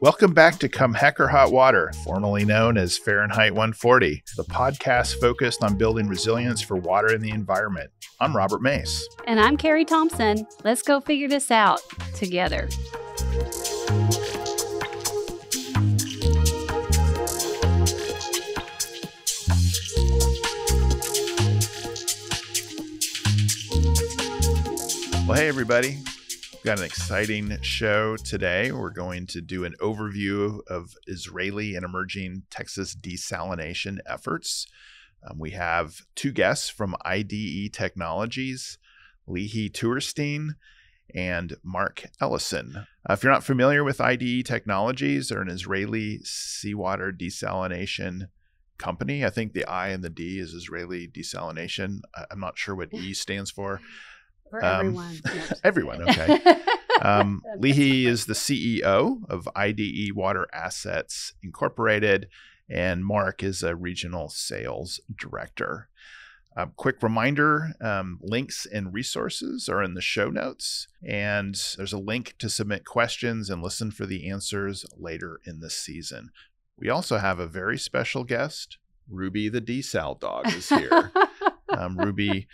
Welcome back to Come Heck or Hot Water, formerly known as Fahrenheit 140, the podcast focused on building resilience for water and the environment. I'm Robert Mace. And I'm Carrie Thompson. Let's go figure this out together. Well, hey, everybody. Got an exciting show today. We're going to do an overview of Israeli and emerging Texas desalination efforts. We have two guests from IDE Technologies, Lihy Teuerstein and Mark Ellison. If you're not familiar with IDE Technologies, they're an Israeli seawater desalination company. I think the I and the D is Israeli desalination. I'm not sure what E stands for. For everyone. Everyone, okay. Lihy is the CEO of IDE Water Assets Incorporated, and Mark is a regional sales director. Quick reminder, links and resources are in the show notes, and there's a link to submit questions and listen for the answers later in the season. We also have a very special guest. Ruby the desal dog is here. Ruby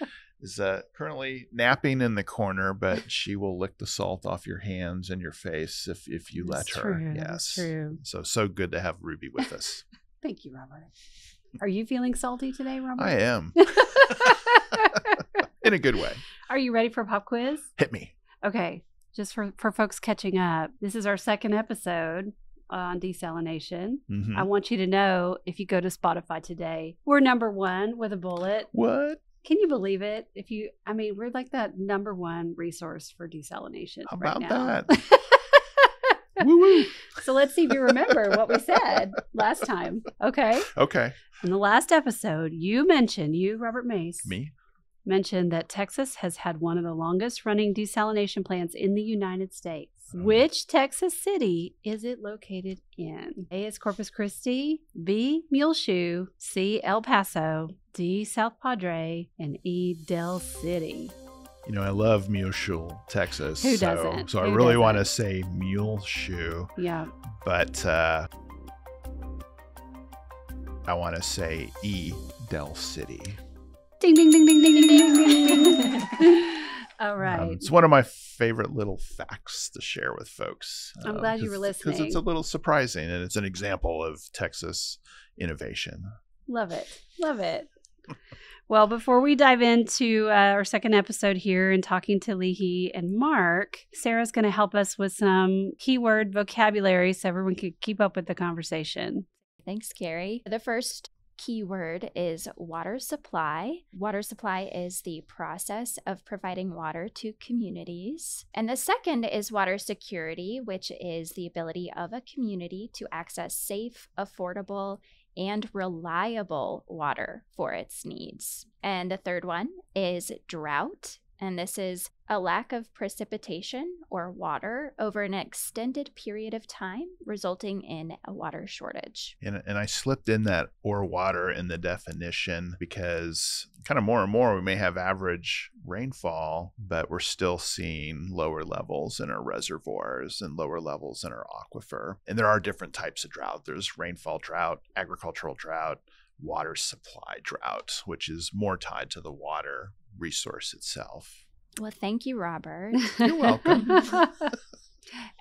is currently napping in the corner, but she will lick the salt off your hands and your face if you let her. True. Yes. That's true. So good to have Ruby with us. Thank you, Robert. Are you feeling salty today, Robert? I am. In a good way. Are you ready for a pop quiz? Hit me. Okay. Just for folks catching up, this is our second episode on desalination. Mm-hmm. I want you to know, if you go to Spotify today, we're number one with a bullet. What? Can you believe it? We're like that number one resource for desalination. How right about now. that? Woo-woo. So let's see if you remember what we said last time. Okay. Okay. In the last episode, you, Robert Mace, mentioned that Texas has had one of the longest running desalination plants in the United States. Which Texas city is it located in? A is Corpus Christi, B, Muleshoe, C, El Paso, D, South Padre, and E, Dell City. You know, I love Muleshoe, Texas. Who doesn't? So I really want to say Muleshoe. Yeah. But I want to say E, Dell City. Ding, ding, ding, ding, ding, ding, ding, ding. All right. It's one of my favorite little facts to share with folks. I'm glad you were listening. Because it's a little surprising, and it's an example of Texas innovation. Love it. Love it. Well, before we dive into our second episode here and talking to Lihy and Mark, Sarah's going to help us with some keyword vocabulary so everyone can keep up with the conversation. Thanks, Carrie. The first keyword is water supply. Water supply is the process of providing water to communities. And the second is water security, which is the ability of a community to access safe, affordable, and reliable water for its needs. And the third one is drought. And this is a lack of precipitation or water over an extended period of time, resulting in a water shortage. And I slipped in that or water in the definition because kind of more and more we may have average rainfall, but we're still seeing lower levels in our reservoirs and lower levels in our aquifer. And there are different types of drought. There's rainfall drought, agricultural drought, water supply drought, which is more tied to the water resource itself. Well, thank you, Robert. You're welcome.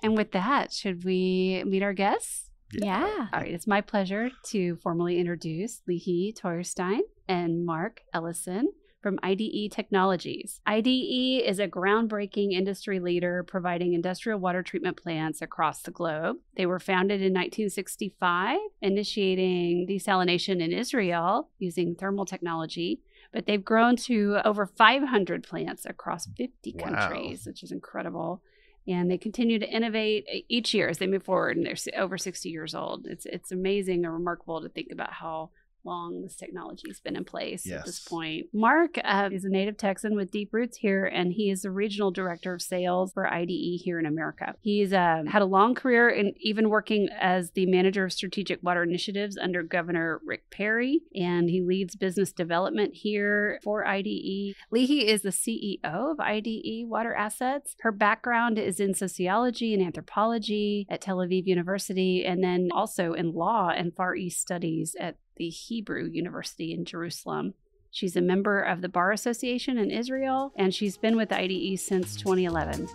And with that, should we meet our guests? Yeah. All right. It's my pleasure to formally introduce Lihy Teuerstein and Mark Ellison from IDE Technologies. IDE is a groundbreaking industry leader providing industrial water treatment plants across the globe. They were founded in 1965, initiating desalination in Israel using thermal technology. But they've grown to over 500 plants across 50 countries, which is incredible. And they continue to innovate each year as they move forward, and they're over 60 years old. It's amazing and remarkable to think about how long this technology has been in place at this Yes. point. Mark is a native Texan with deep roots here, and he is the regional director of sales for IDE here in America. He's had a long career in even working as the manager of strategic water initiatives under Governor Rick Perry, and he leads business development here for IDE. Lihy is the CEO of IDE Water Assets. Her background is in sociology and anthropology at Tel Aviv University, and then also in law and Far East studies at the Hebrew University in Jerusalem. She's a member of the Bar Association in Israel, and she's been with IDE since 2011.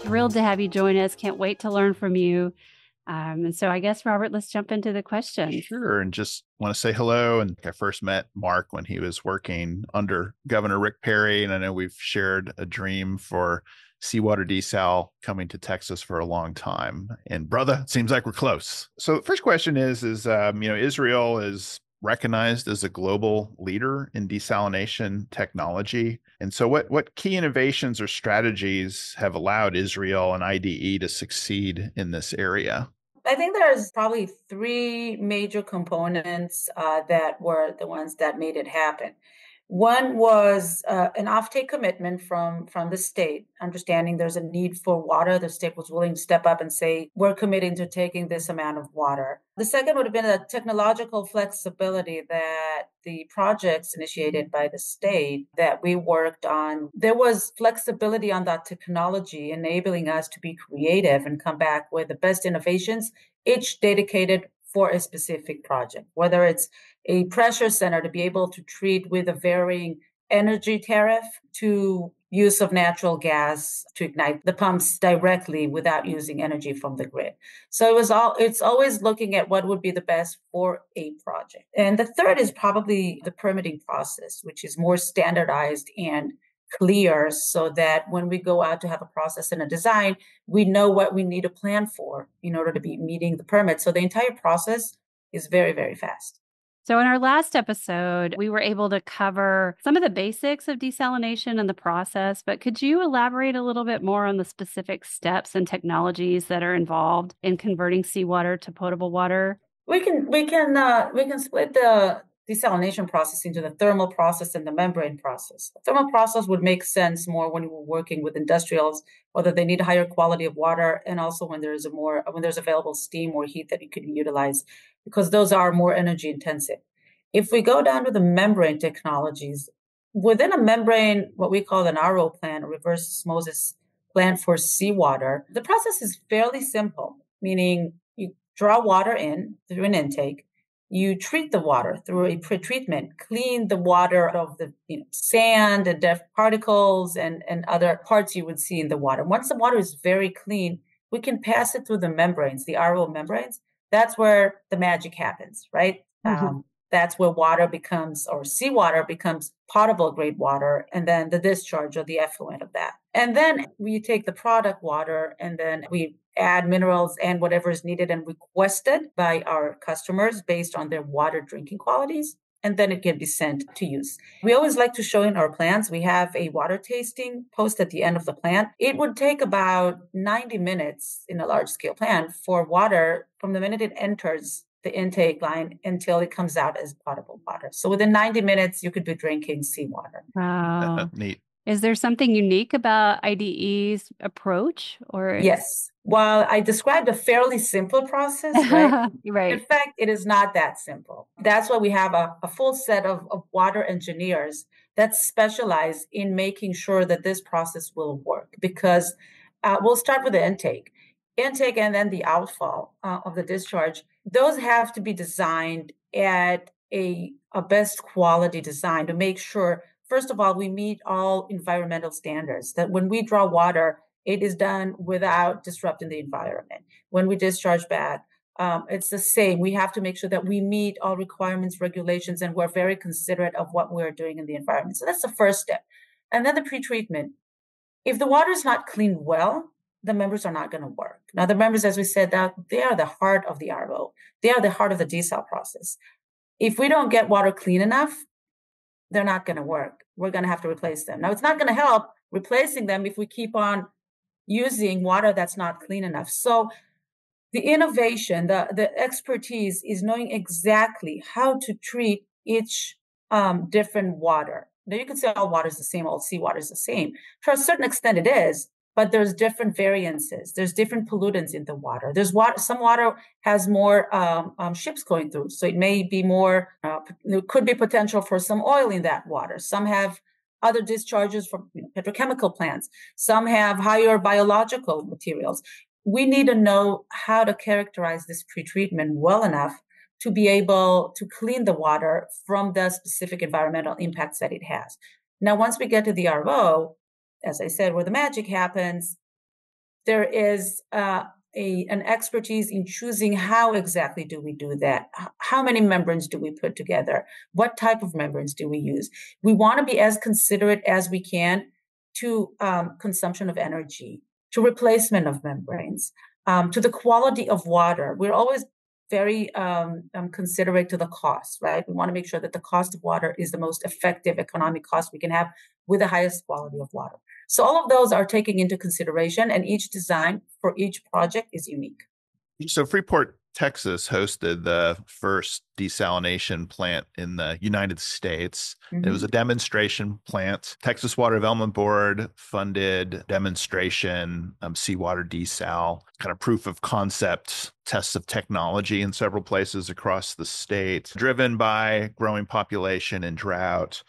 Thrilled to have you join us. Can't wait to learn from you. And so I guess, Robert, let's jump into the questions. Sure. And just want to say hello. And I first met Mark when he was working under Governor Rick Perry. And I know we've shared a dream for seawater desal coming to Texas for a long time. And brother, it seems like we're close. So the first question is Israel is recognized as a global leader in desalination technology. And so what key innovations or strategies have allowed Israel and IDE to succeed in this area? I think there's probably three major components that were the ones that made it happen. One was an offtake commitment from the state, understanding there's a need for water. The state was willing to step up and say, we're committing to taking this amount of water. The second would have been a technological flexibility that the projects initiated by the state that we worked on. There was flexibility on that technology, enabling us to be creative and come back with the best innovations, each dedicated for a specific project, whether it's a pressure center to be able to treat with a varying energy tariff to use of natural gas to ignite the pumps directly without using energy from the grid. So it's always looking at what would be the best for a project. And the third is probably the permitting process, which is more standardized and clear so that when we go out to have a process and a design, we know what we need to plan for in order to be meeting the permit. So the entire process is very, very fast. So in our last episode, we were able to cover some of the basics of desalination and the process, but could you elaborate a little bit more on the specific steps and technologies that are involved in converting seawater to potable water? We can split the desalination process into the thermal process and the membrane process. The thermal process would make sense more when we're working with industrials, whether they need a higher quality of water, and also when there's available steam or heat that it could be utilized, because those are more energy intensive. If we go down to the membrane technologies, within a membrane, what we call an RO plant, a reverse osmosis plant for seawater, the process is fairly simple, meaning you draw water in through an intake. You treat the water through a pretreatment, clean the water of the sand and dust particles and other parts you would see in the water. Once the water is very clean, we can pass it through the membranes, the RO membranes. That's where the magic happens, right? Mm-hmm. That's where seawater becomes potable grade water, and then the discharge or the effluent of that. And then we take the product water and then we add minerals and whatever is needed and requested by our customers based on their water drinking qualities. And then it can be sent to use. We always like to show in our plants, we have a water tasting post at the end of the plant. It would take about 90 minutes in a large scale plant for water from the minute it enters the intake line until it comes out as potable water. So within 90 minutes, you could be drinking seawater. Wow. Neat. Is there something unique about IDE's approach? Or yes. While I described a fairly simple process, right? Right. In fact, it is not that simple. That's why we have a full set of water engineers that specialize in making sure that this process will work. Because we'll start with the intake and then the outfall of the discharge. Those have to be designed at a best quality design to make sure, first of all, we meet all environmental standards, that when we draw water, it is done without disrupting the environment. When we discharge back, it's the same. We have to make sure that we meet all requirements, regulations, and we're very considerate of what we're doing in the environment. So that's the first step. And then the pretreatment. If the water is not cleaned well, the members are not going to work. Now, the members, as we said, they are the heart of the RO. They are the heart of the desal process. If we don't get water clean enough, they're not going to work. We're going to have to replace them. Now, it's not going to help replacing them if we keep on using water that's not clean enough. So The innovation, the expertise is knowing exactly how to treat each different water. Now you can say all water is the same, all seawater is the same. To a certain extent it is, but there's different variances. There's different pollutants in the water. There's water, some water has more ships going through. So it may be more, there could be potential for some oil in that water. Some have other discharges from petrochemical plants. Some have higher biological materials. We need to know how to characterize this pretreatment well enough to be able to clean the water from the specific environmental impacts that it has. Now, once we get to the RO, as I said, where the magic happens, there is an expertise in choosing how exactly do we do that? How many membranes do we put together? What type of membranes do we use? We want to be as considerate as we can to consumption of energy, to replacement of membranes, to the quality of water. We're always very considerate to the cost, right? We want to make sure that the cost of water is the most effective economic cost we can have with the highest quality of water. So all of those are taken into consideration, and each design for each project is unique. So Freeport, Texas hosted the first desalination plant in the United States. Mm-hmm. It was a demonstration plant. Texas Water Development Board funded demonstration, seawater desal, kind of proof of concept tests of technology in several places across the state, driven by growing population and drought.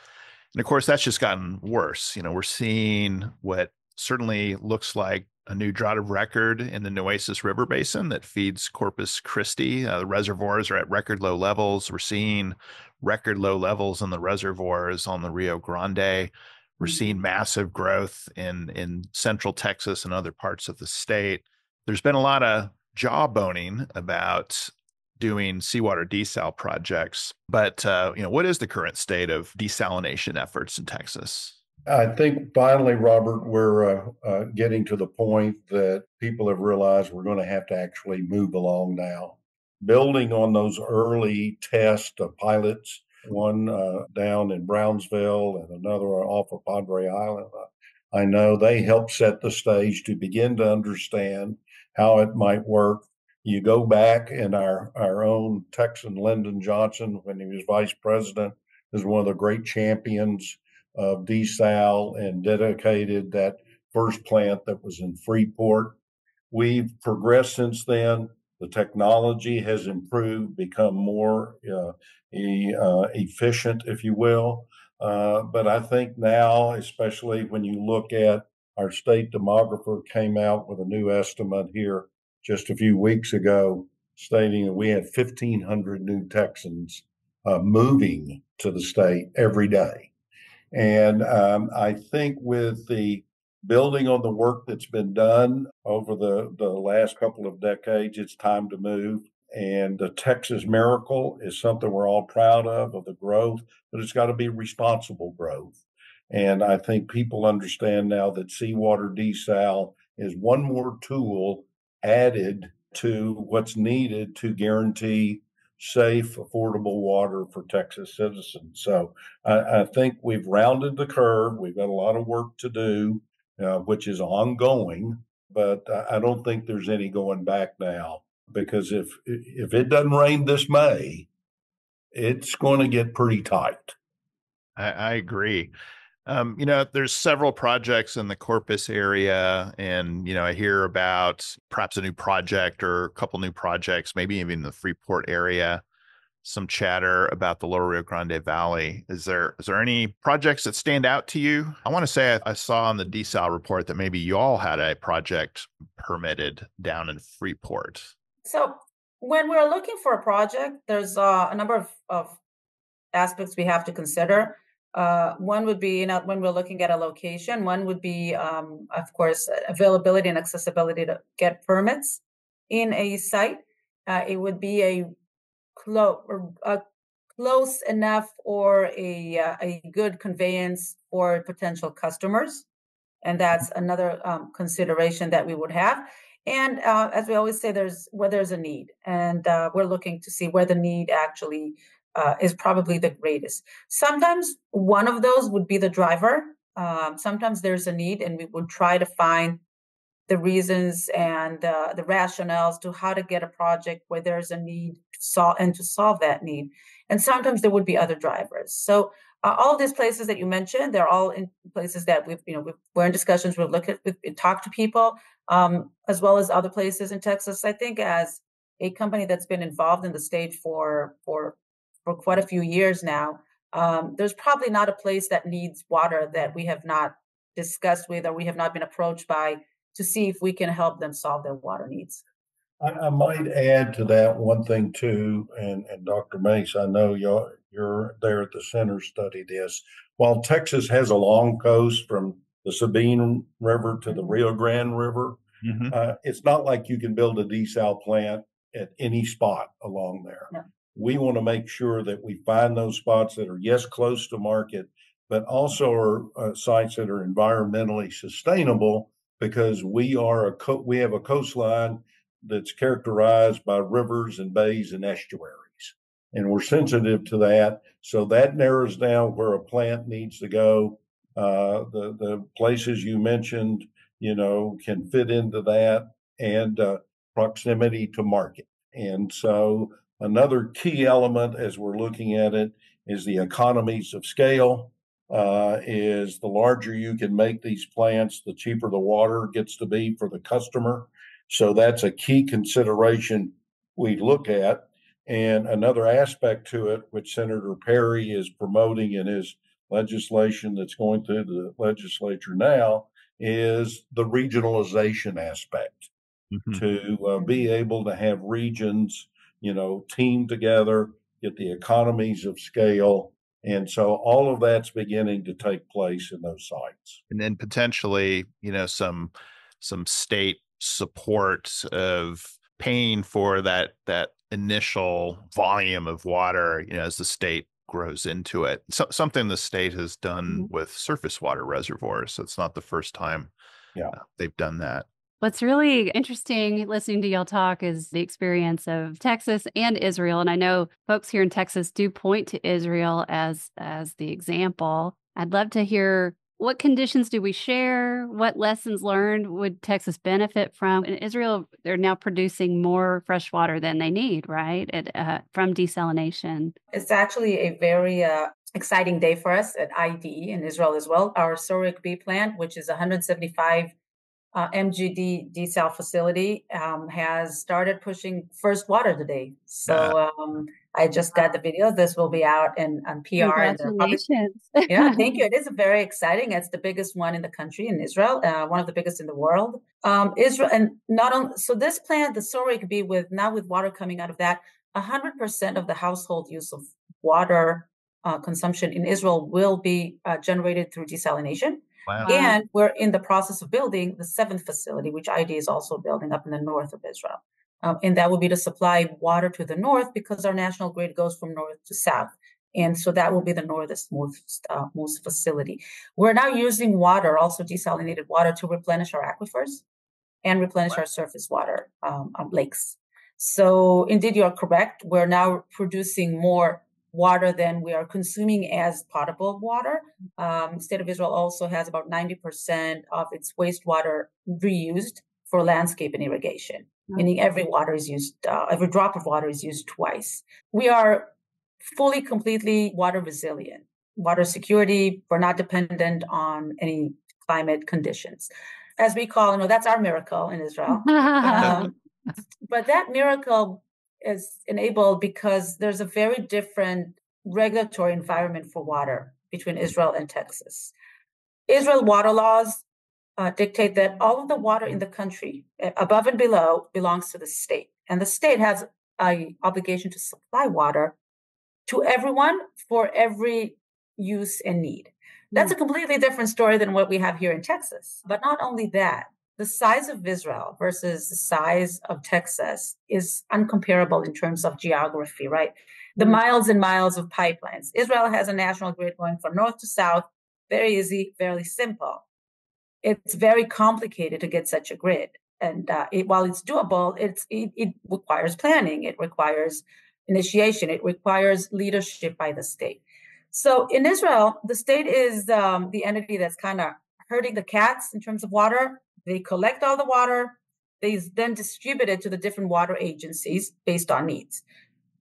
And of course, that's just gotten worse. We're seeing what certainly looks like a new drought of record in the Nueces River Basin that feeds Corpus Christi. The reservoirs are at record low levels. We're seeing record low levels in the reservoirs on the Rio Grande. We're seeing massive growth in central Texas and other parts of the state. There's been a lot of jawboning about doing seawater desal projects, but what is the current state of desalination efforts in Texas? I think finally, Robert, we're getting to the point that people have realized we're going to have to actually move along now. Building on those early test pilots, one down in Brownsville and another off of Padre Island, I know they helped set the stage to begin to understand how it might work. You go back, and our own Texan Lyndon Johnson, when he was vice president, is one of the great champions of desal and dedicated that first plant that was in Freeport. We've progressed since then. The technology has improved, become more efficient, if you will. But I think now, especially when you look at our state demographer came out with a new estimate here just a few weeks ago, stating that we have 1,500 new Texans moving to the state every day. And I think with the building on the work that's been done over the last couple of decades, it's time to move. And the Texas miracle is something we're all proud of the growth, but it's got to be responsible growth. And I think people understand now that seawater desal is one more tool added to what's needed to guarantee safe, affordable water for Texas citizens. So I think we've rounded the curve. We've got a lot of work to do, which is ongoing, but I don't think there's any going back now, because if it doesn't rain this May, it's going to get pretty tight. I agree. There's several projects in the Corpus area, and, I hear about perhaps a new project or a couple new projects, maybe even in the Freeport area, some chatter about the Lower Rio Grande Valley. Is there any projects that stand out to you? I want to say I saw on the desal report that maybe you all had a project permitted down in Freeport. So when we're looking for a project, there's a number of aspects we have to consider. One would be, when we're looking at a location, one would be, of course, availability and accessibility to get permits in a site. It would be a close enough or a good conveyance for potential customers. And that's another consideration that we would have. And as we always say, there's a need. And we're looking to see where the need actually is probably the greatest. Sometimes one of those would be the driver. Sometimes there's a need, and we would try to find the reasons and the rationales to how to get a project where there's a need to solve that need. And sometimes there would be other drivers. So all of these places that you mentioned, they're all in places that we're in discussions. We've looked at, we've talked to people, as well as other places in Texas. I think as a company that's been involved in the state for quite a few years now, there's probably not a place that needs water that we have not discussed with, or we have not been approached by, to see if we can help them solve their water needs. I might add to that one thing too, and Dr. Mace, I know you're there at the center study this. While Texas has a long coast from the Sabine River to the Rio Grande River, it's not like you can build a desal plant at any spot along there. No. We want to make sure that we find those spots that are, yes, close to market, but also are sites that are environmentally sustainable, because we have a coastline that's characterized by rivers and bays and estuaries, and we're sensitive to that. So that narrows down where a plant needs to go. The places you mentioned, can fit into that, and proximity to market. And so another key element as we're looking at it is the economies of scale. Is the larger you can make these plants, the cheaper the water gets to be for the customer. So that's a key consideration we look at. And another aspect to it, which Senator Perry is promoting in his legislation that's going through the legislature now, is the regionalization aspect. To be able to have regions, team together, get the economies of scale. And so all of that's beginning to take place in those sites. And then potentially, some state support of paying for that initial volume of water, as the state grows into it. So, something the state has done with surface water reservoirs. So it's not the first time they've done that. What's really interesting listening to y'all talk is the experience of Texas and Israel. And I know folks here in Texas do point to Israel as the example. I'd love to hear, what conditions do we share? What lessons learned would Texas benefit from? In Israel, they're now producing more fresh water than they need, right? From desalination. It's actually a very exciting day for us at IDE in Israel as well. Our Sorek B plant, which is 175 MGD desal facility, has started pushing first water today. So I just got the video. This will be out on PR. Congratulations. Yeah, thank you. It is very exciting. It's the biggest one in the country in Israel, one of the biggest in the world. Israel, and not only so, this plant, the Sorek B, with water coming out of that, 100% of the household use of water consumption in Israel will be generated through desalination. Wow. And we're in the process of building the 7th facility, which ID is also building up in the north of Israel. And that will be to supply water to the north, because our national grid goes from north to south. And so that will be the most facility. We're now using water, also desalinated water, to replenish our aquifers and replenish our surface water lakes. So indeed, you are correct. We're now producing more water than we are consuming as potable water. State of Israel also has about 90% of its wastewater reused for landscape and irrigation, meaning every drop of water is used twice. We are fully, completely water resilient, water security. We're not dependent on any climate conditions. As we call, that's our miracle in Israel. But that miracle is enabled because there's a very different regulatory environment for water between Israel and Texas. Israel water laws dictate that all of the water in the country, above and below, belongs to the state. And the state has an obligation to supply water to everyone for every use and need. That's a completely different story than what we have here in Texas. But not only that, the size of Israel versus the size of Texas is uncomparable in terms of geography, right? The miles and miles of pipelines. Israel has a national grid going from north to south. Very easy, very simple. It's very complicated to get such a grid. And while it's doable, it requires planning. It requires initiation. It requires leadership by the state. So in Israel, the state is the entity that's kind of herding the cats in terms of water, They collect all the water. They then distribute it to the different water agencies based on needs.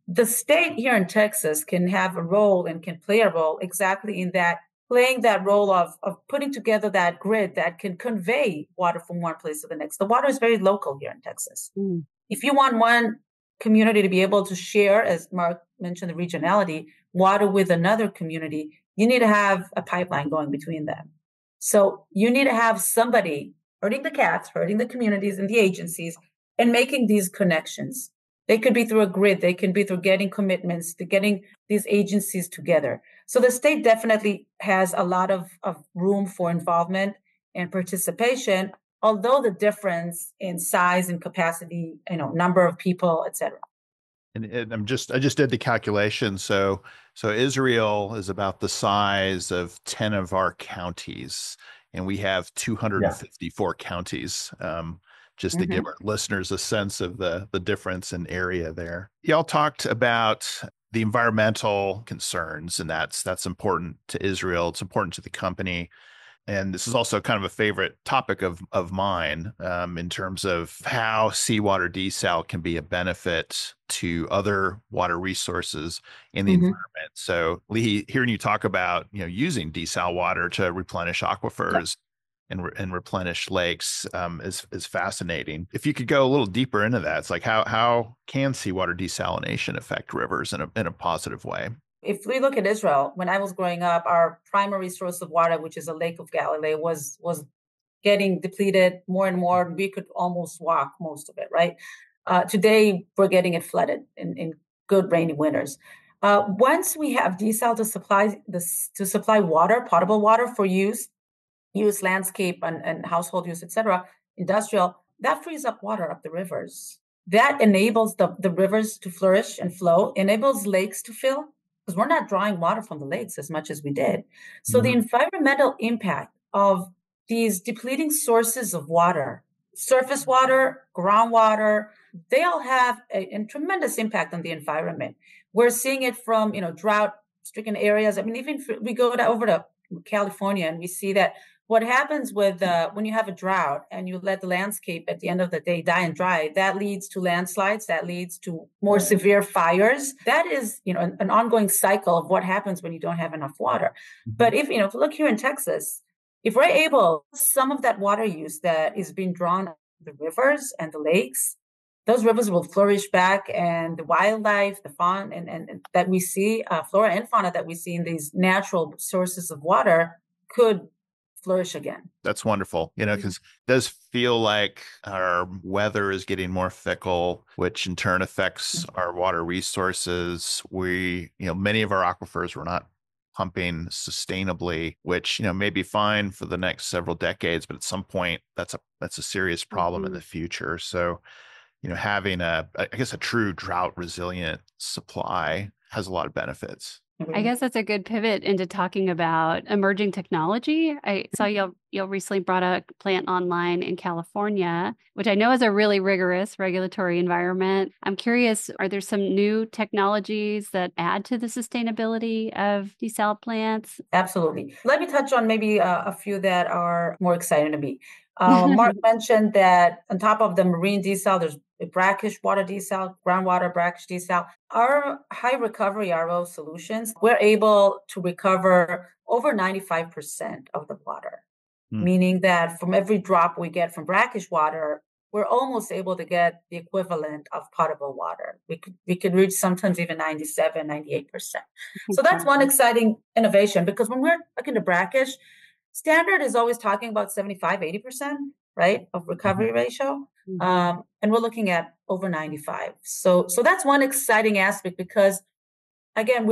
The state here in Texas can have a role and can play a role exactly in that, playing that role of putting together that grid that can convey water from one place to the next. The water is very local here in Texas. Mm. If you want one community to be able to share, as Mark mentioned, the regionality, water with another community, you need to have a pipeline going between them. So you need to have somebody herding the cats, herding the communities and the agencies, and making these connections. They could be through a grid. They can be through getting commitments, to getting these agencies together. So the state definitely has a lot of room for involvement and participation, although the difference in size and capacity, number of people, et cetera. And I just did the calculation. So Israel is about the size of 10 of our counties, and we have 254 counties. Just to give our listeners a sense of the difference in area there. Y'all talked about the environmental concerns, and that's important to Israel. It's important to the company. And this is also kind of a favorite topic of mine in terms of how seawater desal can be a benefit to other water resources in the environment. So, Lihy, hearing you talk about using desal water to replenish aquifers and replenish lakes is fascinating. If you could go a little deeper into that, it's like how can seawater desalination affect rivers in a positive way? If we look at Israel, when I was growing up, our primary source of water, which is a Lake of Galilee, was getting depleted more and more. We could almost walk most of it, right? Today, we're getting it flooded in good rainy winters. Once we have desal to supply water, potable water for use landscape and household use, et cetera, industrial, that frees up water up the rivers. That enables the rivers to flourish and flow, enables lakes to fill, because we're not drawing water from the lakes as much as we did. So the environmental impact of these depleting sources of water, surface water, groundwater, they all have a tremendous impact on the environment. We're seeing it from, drought-stricken areas. I mean, even if we go over to California and we see that what happens with when you have a drought and you let the landscape at the end of the day die and dry, that leads to landslides, that leads to more severe fires. That is, an ongoing cycle of what happens when you don't have enough water. But if you look here in Texas, if we're able, some of that water use that is being drawn the rivers and the lakes, those rivers will flourish back, and the wildlife, the fauna, and that we see, flora and fauna that we see in these natural sources of water could flourish again. That's wonderful, because it does feel like our weather is getting more fickle, which in turn affects our water resources. We, many of our aquifers were not pumping sustainably, which, may be fine for the next several decades, but at some point that's a serious problem in the future. So, having a true drought resilient supply has a lot of benefits. I guess that's a good pivot into talking about emerging technology. I saw y'all recently brought a plant online in California, which I know is a really rigorous regulatory environment. I'm curious, are there some new technologies that add to the sustainability of desal plants? Absolutely. Let me touch on maybe a few that are more exciting to me. Mark mentioned that on top of the marine desal, there's brackish water desal, groundwater brackish desal. Our high recovery RO solutions, we're able to recover over 95% of the water, meaning that from every drop we get from brackish water, we're almost able to get the equivalent of potable water. We could reach sometimes even 97, 98%. So that's one exciting innovation, because when we're looking at brackish, standard is always talking about 75, 80%, right, of recovery ratio. And we're looking at over 95. So that's one exciting aspect, because again,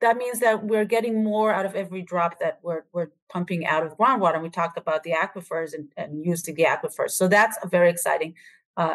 that means that we're getting more out of every drop that we're pumping out of groundwater. And we talked about the aquifers and using the aquifers. So that's a very exciting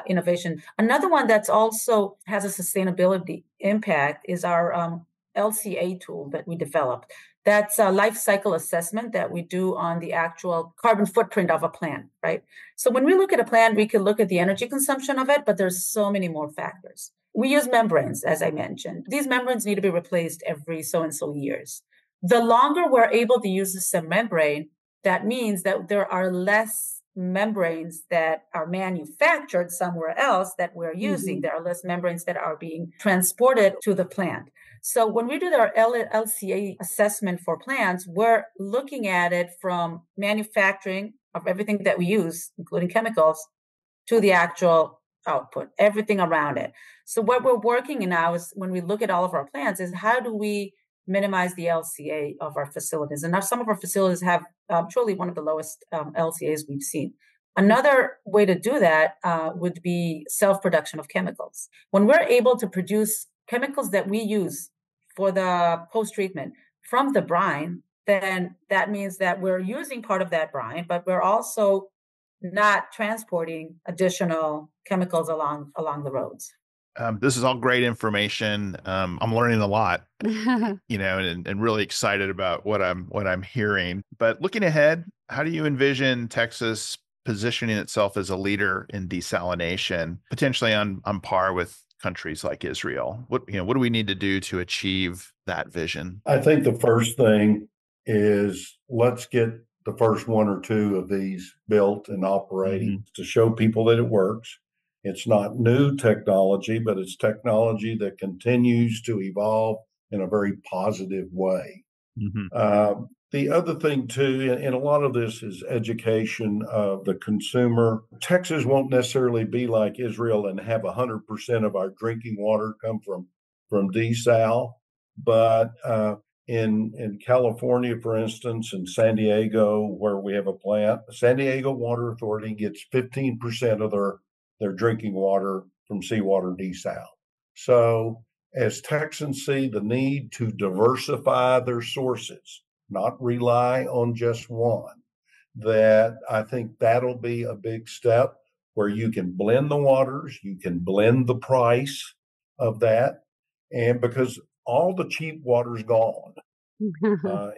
innovation. Another one that's also has a sustainability impact is our LCA tool that we developed. That's a life cycle assessment that we do on the actual carbon footprint of a plant, right? So when we look at a plant, we can look at the energy consumption of it, but there's so many more factors. We use membranes, as I mentioned. These membranes need to be replaced every so-and-so years. The longer we're able to use the same membrane, that means that there are less membranes that are manufactured somewhere else that we're using. Mhm. There are less membranes that are being transported to the plant. So when we do our LCA assessment for plants, we're looking at it from manufacturing of everything that we use, including chemicals, to the actual output, everything around it. So what we're working in now is when we look at all of our plants is how do we minimize the LCA of our facilities? And now some of our facilities have truly one of the lowest LCAs we've seen. Another way to do that would be self-production of chemicals. When we're able to produce chemicals that we use for the post-treatment from the brine, then that means that we're using part of that brine, but we're also not transporting additional chemicals along the roads. This is all great information. I'm learning a lot, and really excited about what I'm hearing. But looking ahead, how do you envision Texas positioning itself as a leader in desalination, potentially on par with countries like Israel? What do we need to do to achieve that vision? I think the first thing is let's get the first one or two of these built and operating to show people that it works. It's not new technology, but it's technology that continues to evolve in a very positive way. The other thing, too, and a lot of this is education of the consumer. Texas won't necessarily be like Israel and have 100% of our drinking water come from desal, but in California, for instance, in San Diego, where we have a plant, the San Diego Water Authority gets 15% of their drinking water from seawater desal. So as Texans see the need to diversify their sources, not rely on just one, that I think that'll be a big step where you can blend the waters, you can blend the price of that. And because all the cheap water's gone,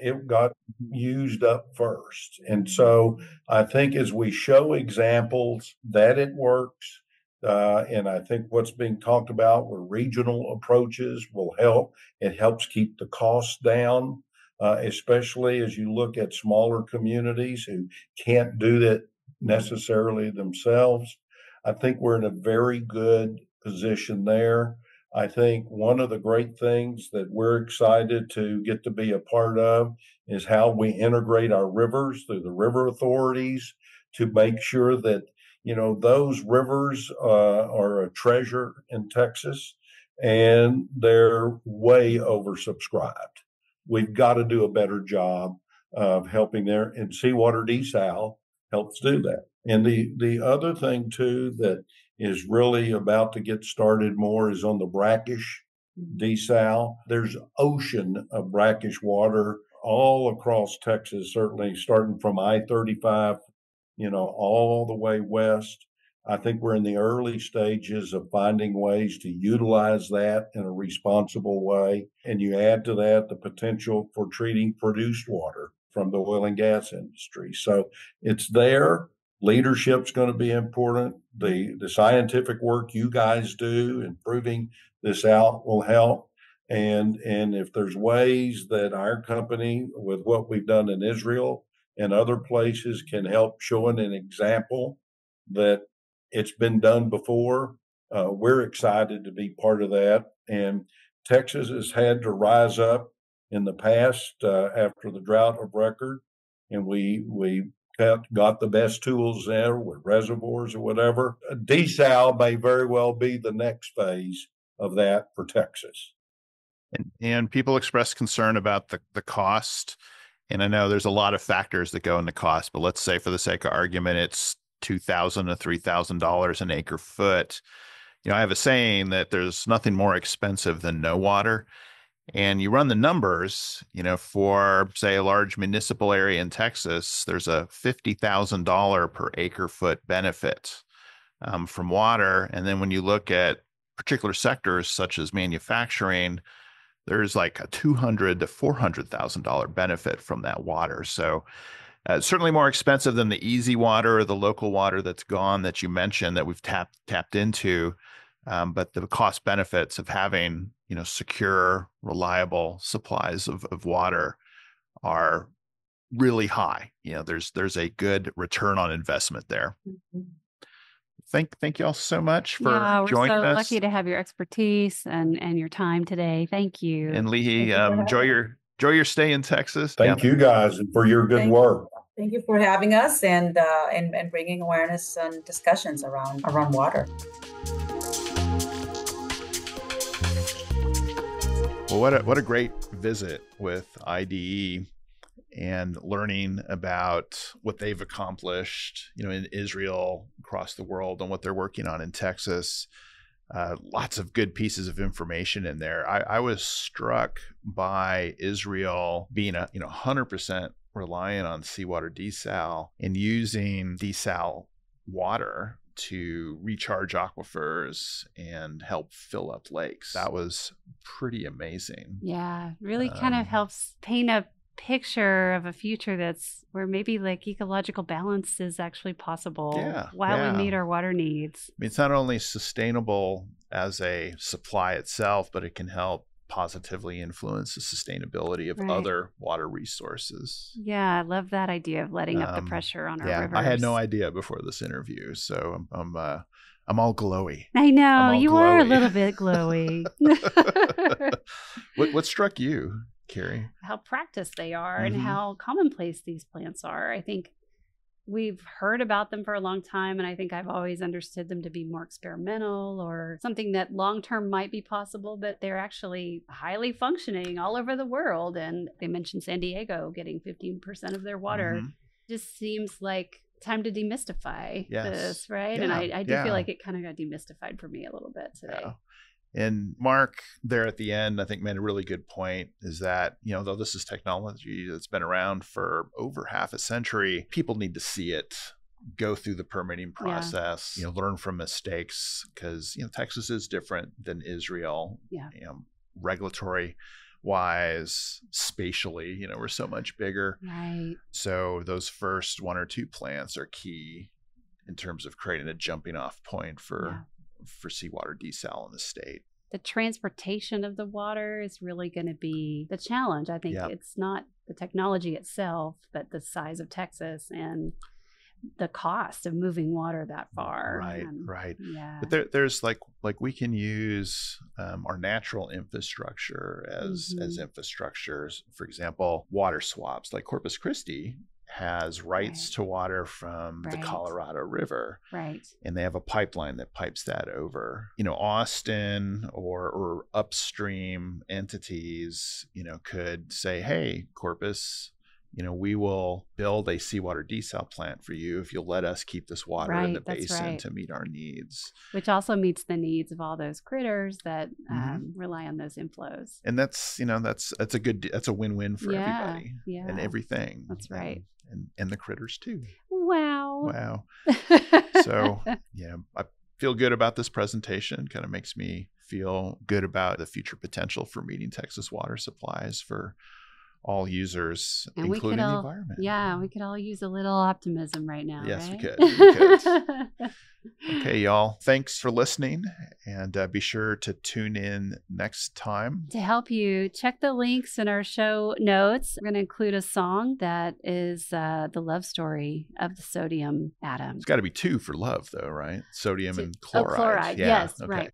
it got used up first. And so I think as we show examples that it works, and I think what's being talked about where regional approaches will help. It helps keep the costs down, especially as you look at smaller communities who can't do that necessarily themselves. I think we're in a very good position there. I think one of the great things that we're excited to get to be a part of is how we integrate our rivers through the river authorities to make sure that those rivers are a treasure in Texas, and they're way oversubscribed. We've got to do a better job of helping there, and seawater desal helps do that. And the other thing too that is really about to get started more is on the brackish desal. There's ocean of brackish water all across Texas, certainly starting from I-35, all the way west. I think we're in the early stages of finding ways to utilize that in a responsible way. And you add to that the potential for treating produced water from the oil and gas industry. So it's there. Leadership's going to be important. The scientific work you guys do in proving this out will help. And if there's ways that our company, with what we've done in Israel and other places, can help showing an example that it's been done before, we're excited to be part of that. And Texas has had to rise up in the past after the drought of record, and we got the best tools there with reservoirs or whatever. Desal may very well be the next phase of that for Texas. And people express concern about the cost. And I know there's a lot of factors that go into cost, but let's say for the sake of argument, it's $2,000 to $3,000 an acre foot. I have a saying that there's nothing more expensive than no water. And you run the numbers, for say a large municipal area in Texas, there's a $50,000 per acre foot benefit from water. And then when you look at particular sectors such as manufacturing, there's like a $200,000 to $400,000 benefit from that water. So certainly more expensive than the easy water or the local water that's gone that you mentioned that we've tapped into. But the cost benefits of having, secure, reliable supplies of water are really high. There's a good return on investment there. Mhm. Thank y'all so much for Yeah, we're joining so us. lucky to have your expertise and your time today. Thank you. And Lihy, Thank you for enjoy your stay in Texas. Thank you guys for your good Thank- work. Thank you for having us and bringing awareness and discussions around water. Well, what a great visit with IDE and learning about what they've accomplished, in Israel, across the world, and what they're working on in Texas. Lots of good pieces of information in there. I was struck by Israel being 100% reliant on seawater desal and using desal water to recharge aquifers and help fill up lakes. That was pretty amazing. Yeah, really kind of helps paint a picture of a future where maybe like ecological balance is actually possible while we meet our water needs. I mean, it's not only sustainable as a supply itself, but it can help positively influence the sustainability of other water resources. Yeah, I love that idea of letting up the pressure on our rivers. I had no idea before this interview, so I'm all glowy. I know, you glowy. are a little bit glowy. What struck you, Carrie? How practiced they are and how commonplace these plants are. I think we've heard about them for a long time, and I think I've always understood them to be more experimental or something that long-term might be possible, but they're actually highly functioning all over the world. And they mentioned San Diego getting 15% of their water. Just seems like time to demystify this, right? Yeah. And I do feel like it kind of got demystified for me a little bit today. Yeah. And Mark, there at the end, I think made a really good point, is that, though this is technology that's been around for over half a century, people need to see it, go through the permitting process, learn from mistakes, because, Texas is different than Israel, regulatory wise, spatially, we're so much bigger. Right. So those first one or two plants are key in terms of creating a jumping off point for seawater desal in the state. The transportation of the water is really going to be the challenge. I think it's not the technology itself, but the size of Texas and the cost of moving water that far. Right. Yeah. But there's like we can use our natural infrastructure as infrastructures. For example, water swaps, like Corpus Christi has rights to water from the Colorado River. Right. And they have a pipeline that pipes that over. Austin or upstream entities, could say, hey, Corpus, we will build a seawater desal plant for you if you'll let us keep this water in the basin to meet our needs. Which also meets the needs of all those critters that rely on those inflows. And that's a win-win for everybody and everything. That's right. And the critters too. Wow. So, I feel good about this presentation. Kind of makes me feel good about the future potential for meeting Texas water supplies for all users, and including the environment. Yeah, we could all use a little optimism right now. Yes, right? we could. Okay, y'all. Thanks for listening, and be sure to tune in next time. To help you, check the links in our show notes. We're going to include a song that is the love story of the sodium atom. It's got to be two for love, though, right? Sodium and chloride. Oh, chloride. Yeah, yes, okay. Right.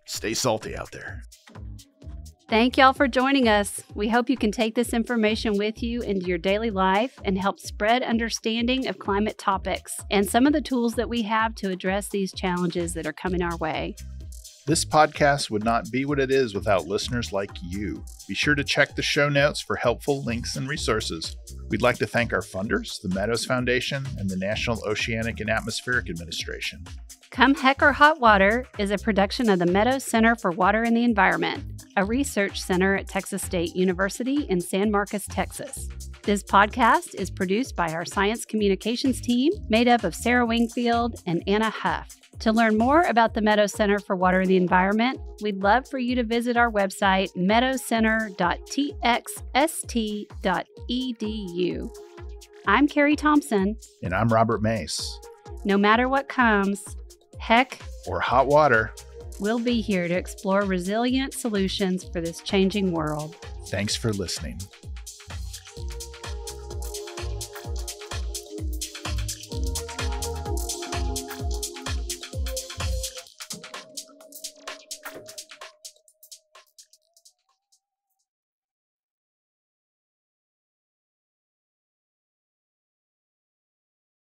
Stay salty out there. Thank y'all for joining us. We hope you can take this information with you into your daily life and help spread understanding of climate topics and some of the tools that we have to address these challenges that are coming our way. This podcast would not be what it is without listeners like you. Be sure to check the show notes for helpful links and resources. We'd like to thank our funders, the Meadows Foundation and the National Oceanic and Atmospheric Administration. Come Heck or Hot Water is a production of the Meadows Center for Water and the Environment, a research center at Texas State University in San Marcos, Texas. This podcast is produced by our science communications team, made up of Sarah Wingfield and Anna Huff. To learn more about the Meadows Center for Water and the Environment, we'd love for you to visit our website, meadowscenter.txst.edu. I'm Carrie Thompson. And I'm Robert Mace. No matter what comes, heck or hot water, we'll be here to explore resilient solutions for this changing world. Thanks for listening.